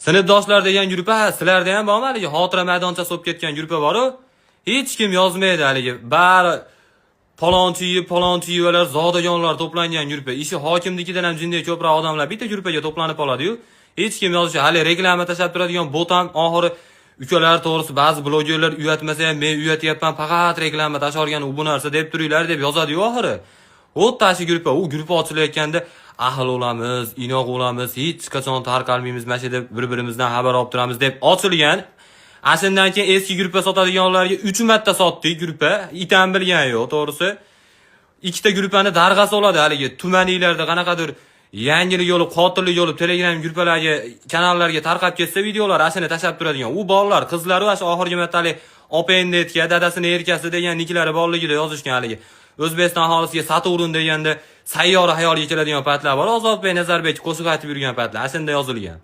Sinfdoshlar degan gruppa, sizlarda ham bormi haligi xotira maydonchasi bo'lib ketgan gruppa bor-ku? Hech kim yozmaydi haligi. Bari palonchi-valar, zodagonlar to'plangan gruppa. Ishi hokimnikidan ham jinday ko'proq odamlar bitta gruppaga to'planib qoladi-yu. Hech kim yozishi, hali reklama tashab turadigan bot ham oxiri ukalar to'g'risi ba'zi blogerlar uyatmasa ham men uyatyapman, faqat reklama tashargan u bu narsa deb turinglar deb yozadi-yu oxiri. O'ttashi gruppa, u gruppa ochilayotganda ahil bo'lamiz, inoq bo'lamiz, hech qachon tarqalmaymiz, mana shu deb bir-birimizdan xabar olib turamiz deb ochilgan. Asldan keyin eski gruppa sotadiganlarga 3 marta sotdik gruppa, itam bilgan yo'q, to'g'risi. Ikkita gruppani darg'asi oladi haligi tumanliklarda qanaqadir yangilik yo'lib, qotillik yo'lib Telegram gruppalarga, kanallarga tarqab ketsa videolar asini tashab turadigan. U bolalar, qizlari va shu oxirgi martalik Opendetga dadasini erkasi degan niklari borligida yozishgan haligi. O'zbekiston aholisiga Saturn deganda sayyora hayolga keladigan paytlar bor. Ozodbek Nazarbekov qo'shiq aytib yurgan paytlar, aslida yozilgan.